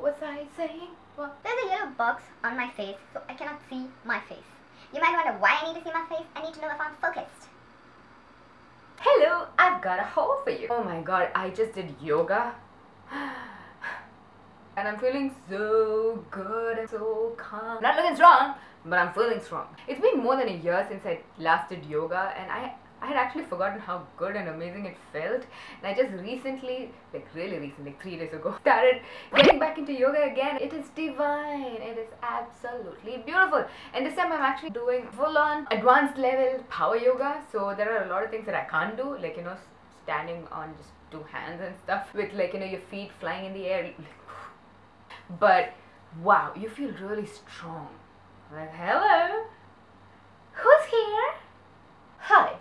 was I saying? What? There's a yellow box on my face, so I cannot see my face. You might wonder why I need to see my face. I need to know if I'm focused. Hello, I've got a haul for you. Oh my god, I just did yoga. And I'm feeling so good and so calm. Not looking strong, but I'm feeling strong. It's been more than a year since I last did yoga, and I had actually forgotten how good and amazing it felt. And I just recently, like really recently, like 3 days ago, started getting back into yoga again. It is divine. It is absolutely beautiful. And this time I'm actually doing full-on advanced level power yoga. So there are a lot of things that I can't do, like, you know, standing on just 2 hands and stuff with, like, you know, your feet flying in the air. But wow, you feel really strong. Like, hello, who's here? Hi.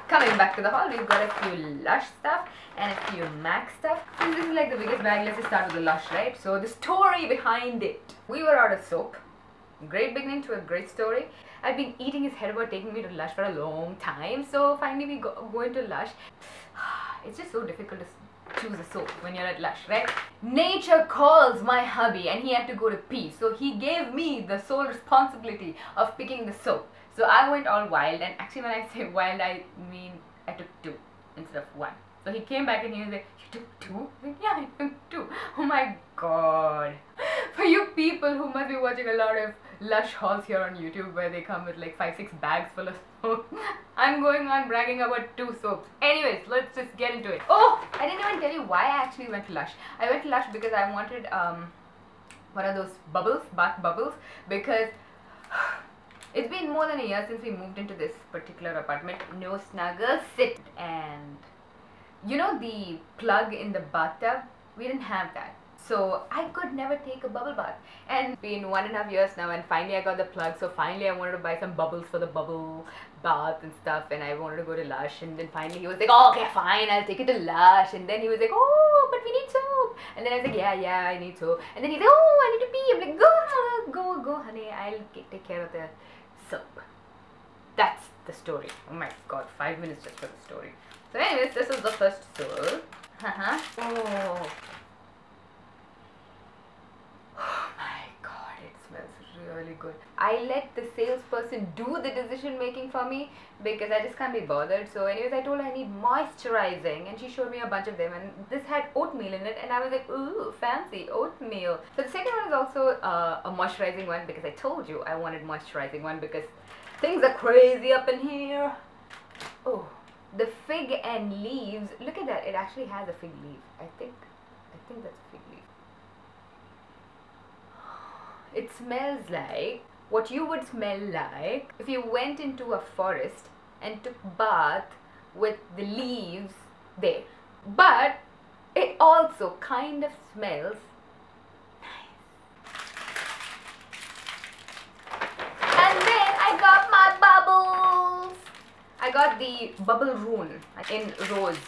Coming back to the haul, we've got a few Lush stuff and a few MAC stuff. Since this is like the biggest bag, let's just start with the Lush, right? So the story behind it. We were out of soap. Great beginning to a great story. I've been eating his head about taking me to Lush for a long time. So finally we go into Lush. It's just so difficult to choose a soap when you're at Lush, right? Nature calls my hubby and he had to go to pee. So he gave me the sole responsibility of picking the soap. So I went all wild, and actually when I say wild, I mean I took 2 instead of 1. So he came back and he was like, you took 2? I was like, yeah, I took 2. Oh my god. For you people who must be watching a lot of Lush hauls here on YouTube where they come with like 5-6 bags full of soap, I'm going on bragging about 2 soaps. Anyways, let's just get into it. Oh, I didn't even tell you why I actually went to Lush. I went to Lush because I wanted one of those bubbles, bath bubbles, because it's been more than a year since we moved into this particular apartment. No snuggle, sit. And you know the plug in the bathtub? We didn't have that. So I could never take a bubble bath. And it's been 1.5 years now, and finally I got the plug. So finally I wanted to buy some bubbles for the bubble bath and stuff, and I wanted to go to Lush. And then finally he was like, oh, okay, fine, I'll take it to Lush. And then he was like, oh, but we need soap. And then I was like, yeah, I need soap. And then he's like, oh, I need to pee. I'm like, go, honey, I'll take care of the soap. That's the story. Oh my god, 5 minutes just for the story. So anyways, this is the first soap. Oh. Oh my god, it smells really good. I let the salesperson do the decision making for me because I just can't be bothered. So anyways, I told her I need moisturizing, and she showed me a bunch of them, and this had oatmeal in it, and I was like, ooh, fancy oatmeal. So the second one is also a moisturizing one because I told you I wanted moisturizing one because things are crazy up in here. Oh, the fig and leaves. Look at that, it actually has a fig leaf. I think that's a fig leaf. It smells like what you would smell like if you went into a forest and took bath with the leaves there. But it also kind of smells nice. And then I got my bubbles. I got the bubbleroon in rose.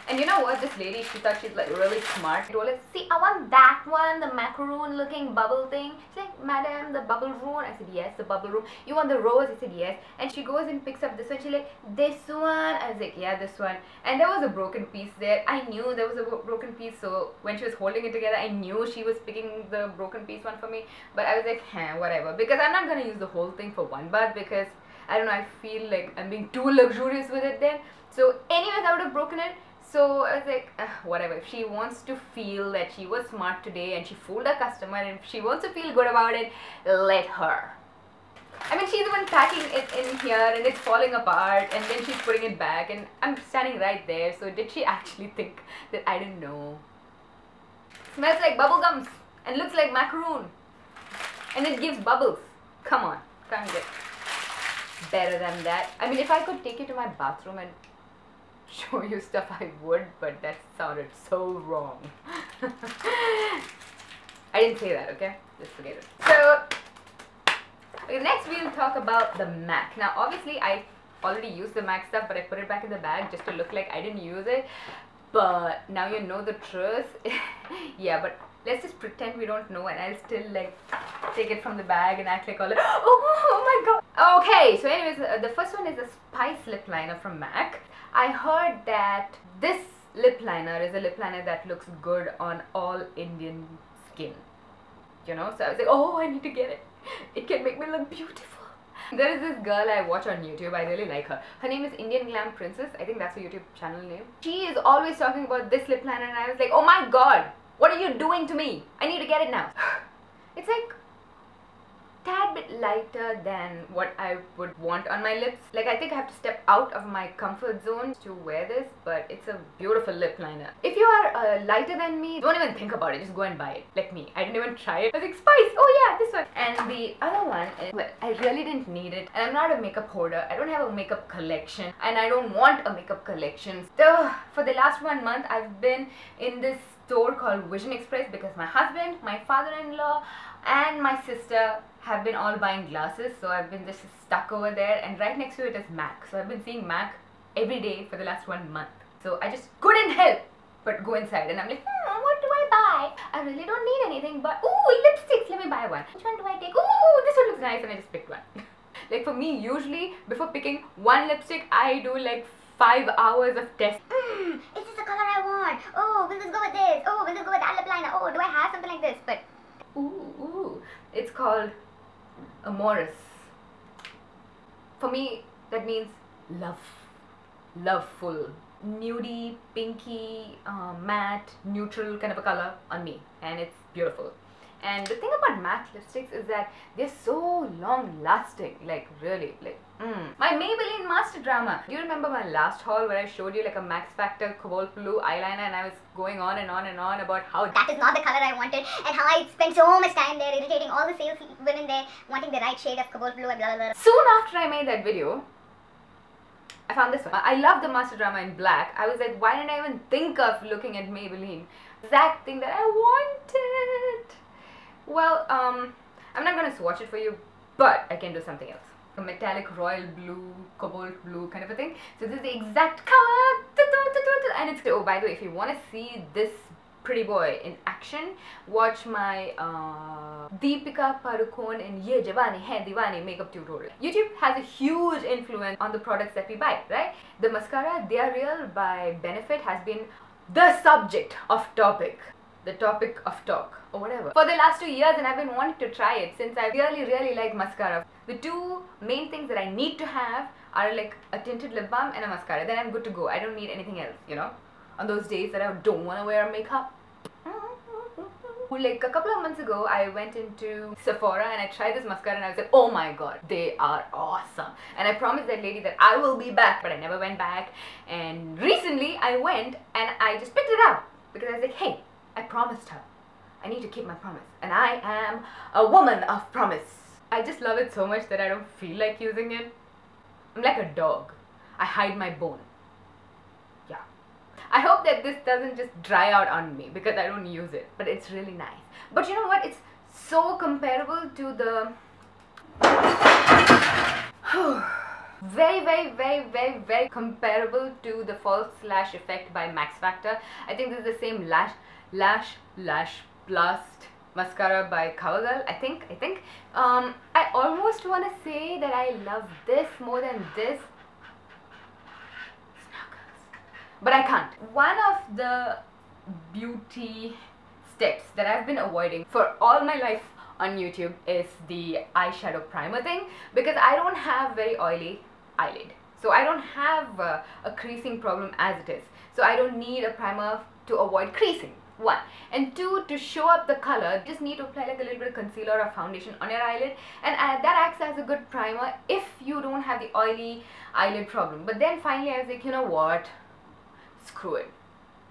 And you know what, this lady, she thought she's like really smart. I told her, see, I want that one, the macaroon looking bubble thing. She's like, madam, the bubbleroon. I said, yes, the bubbleroon. You want the rose? I said, yes. And she goes and picks up this one. She's like, this one? I was like, yeah, this one. And there was a broken piece there. I knew there was a broken piece. So when she was holding it together, I knew she was picking the broken piece one for me. But I was like, whatever. Because I'm not going to use the whole thing for one bath because, I don't know, I feel like I'm being too luxurious with it then. So anyways, I would have broken it. So I was like, whatever, if she wants to feel that she was smart today and she fooled a customer and if she wants to feel good about it, let her. I mean, she's the one packing it in here and it's falling apart and then she's putting it back and I'm standing right there. So did she actually think that I didn't know? Smells like bubble gums and looks like macaroon. And it gives bubbles. Come on, can't get better than that. I mean, if I could take you to my bathroom and show you stuff, I would, but that sounded so wrong. I didn't say that, okay? Just forget it. So, next we'll talk about the MAC. Now, obviously, I already used the MAC stuff, but I put it back in the bag just to look like I didn't use it. But now you know the truth. Yeah, but let's just pretend we don't know and I'll still like take it from the bag and act like all oh my god. Okay, so anyways, the first one is a Spice lip liner from MAC. I heard that this lip liner is a lip liner that looks good on all Indian skin, you know. So I was like, oh, I need to get it. It can make me look beautiful. There is this girl I watch on YouTube. I really like her. Her name is Indian Glam Princess. I think that's her YouTube channel name. She is always talking about this lip liner, and I was like, oh my god, what are you doing to me? I need to get it now. It's like tad bit lighter than what I would want on my lips. Like, I think I have to step out of my comfort zone to wear this, but it's a beautiful lip liner. If you are lighter than me, don't even think about it, just go and buy it. Like me, I didn't even try it. I was like, Spice, oh yeah, this one. And the other one is, well, I really didn't need it, and I'm not a makeup hoarder. I don't have a makeup collection, and I don't want a makeup collection. So for the last 1 month, I've been in this store called Vision Express because my husband, my father-in-law, and my sister have been all buying glasses, so I've been just stuck over there, and right next to it is MAC. So I've been seeing MAC every day for the last 1 month. So I just couldn't help but go inside, and I'm like, what do I buy? I really don't need anything, but ooh, lipsticks, let me buy one. Which one do I take? Ooh, this one looks nice, and I just picked one. Like for me, usually before picking one lipstick, I do like 5 hours of tests. Is this the color I want? Oh, will this go with this? Oh, will this go with that lip liner? Oh, do I have something like this? But ooh, it's called Amorous. For me, that means love. Loveful. Nudie, pinky, matte, neutral kind of a color on me. And it's beautiful. And the thing about matte lipsticks is that they're so long lasting. Like really, like My Maybelline Master Drama. Do you remember my last haul where I showed you like a Max Factor Cobalt Blue eyeliner, and I was going on and on and on about how that is not the color I wanted, and how I spent so much time there irritating all the sales women there, wanting the right shade of Cobalt Blue and blah blah blah. Soon after I made that video, I found this one. I love the Master Drama in black. I was like, why didn't I even think of looking at Maybelline? Exact thing that I wanted. Well, I'm not gonna swatch it for you, but I can do something else. A metallic royal blue, cobalt blue kind of a thing. So this is the exact color, and it's, oh, by the way, if you want to see this pretty boy in action, watch my Deepika Padukone in Ye Jawani Hai Diwani makeup tutorial. YouTube has a huge influence on the products that we buy, right? The mascara They Are Real by Benefit has been the subject of topic. The topic of talk or whatever for the last 2 years, and I've been wanting to try it since I really like mascara. The two main things that I need to have are like a tinted lip balm and a mascara. Then I'm good to go. I don't need anything else, you know, on those days that I don't want to wear makeup. Like a couple of months ago, I went into Sephora and I tried this mascara, and I was like, oh my god, they are awesome. And I promised that lady that I will be back, but I never went back. And recently I went and I just picked it up because I was like, hey, I promised her. I need to keep my promise. And I am a woman of promise. I just love it so much that I don't feel like using it. I'm like a dog. I hide my bone. Yeah. I hope that this doesn't just dry out on me because I don't use it. But it's really nice. But you know what? It's so comparable to the... very comparable to the False Lash Effect by Max Factor. I think this is the same Lash Blast mascara by CoverGirl. I think I almost want to say that I love this more than this, but I can't. One of the beauty steps that I've been avoiding for all my life on YouTube is the eyeshadow primer thing, because I don't have very oily eyelid, so I don't have a creasing problem as it is, so I don't need a primer to avoid creasing. 1 and 2, to show up the color, just need to apply like a little bit of concealer or foundation on your eyelid, and that acts as a good primer if you don't have the oily eyelid problem. But then finally I was like, you know what, screw it,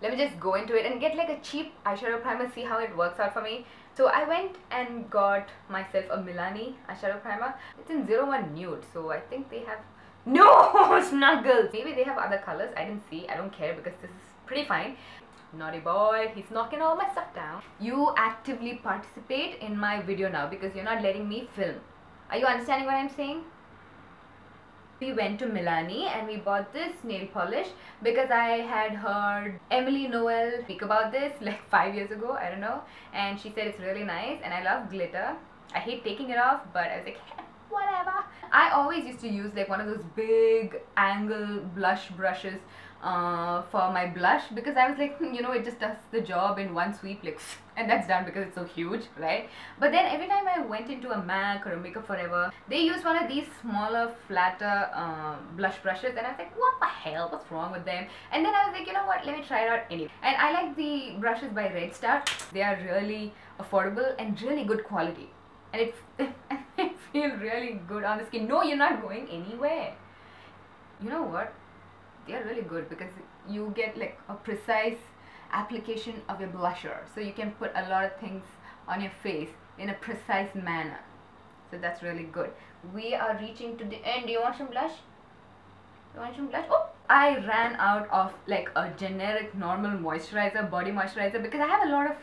let me just go into it and get like a cheap eyeshadow primer, see how it works out for me. So I went and got myself a Milani eyeshadow primer. It's in 01 Nude, so I think they have no snuggles. Maybe they have other colors, I didn't see, I don't care because this is pretty fine. Naughty boy, he's knocking all my stuff down. You actively participate in my video now because you're not letting me film. Are you understanding what I'm saying? We went to Milani and we bought this nail polish because I had heard Emily Noel speak about this like 5 years ago, I don't know, and she said it's really nice, and I love glitter. I hate taking it off, but I was like, whatever. I always used to use like one of those big angle blush brushes for my blush, because I was like, you know, it just does the job in one sweep, like, and that's done because it's so huge, right? But then every time I went into a MAC or a Makeup Forever, they used one of these smaller, flatter blush brushes, and I was like, what the hell, what's wrong with them? And then I was like, you know what, let me try it out anyway. And I like the brushes by Red Star. They are really affordable and really good quality, and they feel really good on the skin. No, you're not going anywhere. You know what? They are really good because you get like a precise application of your blusher, so you can put a lot of things on your face in a precise manner. So that's really good. We are reaching to the end. Do you want some blush? You want some blush? Oh, I ran out of like a generic normal moisturizer, body moisturizer, because I have a lot of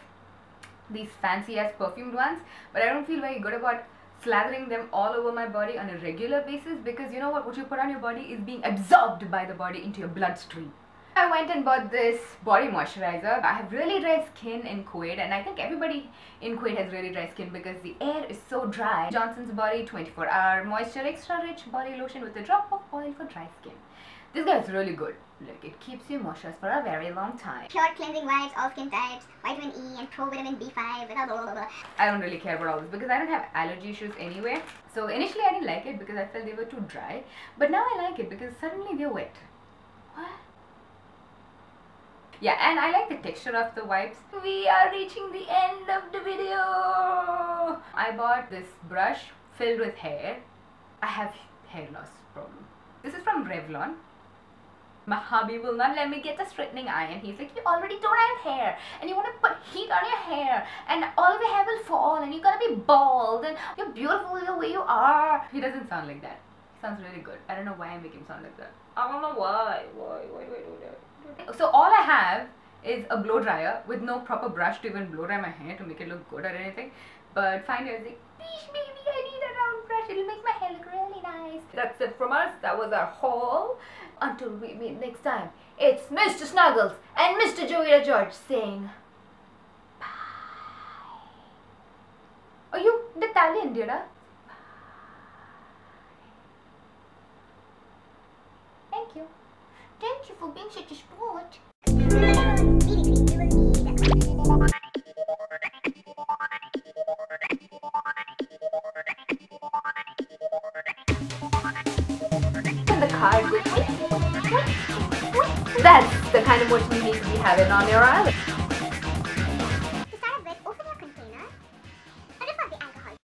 these fancy ass perfumed ones, but I don't feel very good about slathering them all over my body on a regular basis, because you know what you put on your body is being absorbed by the body into your bloodstream. I went and bought this body moisturizer. I have really dry skin in Kuwait, and I think everybody in Kuwait has really dry skin because the air is so dry. Johnson's Body 24-hour Moisture Extra Rich Body Lotion with a drop of oil for dry skin. This guy is really good. Like, it keeps you moisturized for a very long time. Pure cleansing wipes, all skin types, vitamin E and provitamin B5, blah, blah, blah, blah. I don't really care about all this because I don't have allergy issues anyway. So initially I didn't like it because I felt they were too dry. But now I like it because suddenly they're wet. What? Yeah, and I like the texture of the wipes. We are reaching the end of the video. I bought this brush filled with hair. I have hair loss problem. This is from Revlon. My hubby will not let me get the straightening iron. He's like, you already don't have hair and you want to put heat on your hair and all of your hair will fall and you're gonna be bald and you're beautiful the way you are. He doesn't sound like that. He sounds really good. I don't know why I make him sound like that. I don't know why. Why do I do that? So all I have is a blow dryer with no proper brush to even blow dry my hair to make it look good or anything. But finally I was like, please baby, I need a round brush. It'll make my hair look really nice. That's it from us. That was our haul. Until we meet next time, it's Mr. Snuggles and Mr. Joey George saying bye. Are you the Italian, dear? Thank you. Thank you for being such a sport. The car goes, that's the kind of motion you need to be having on your island.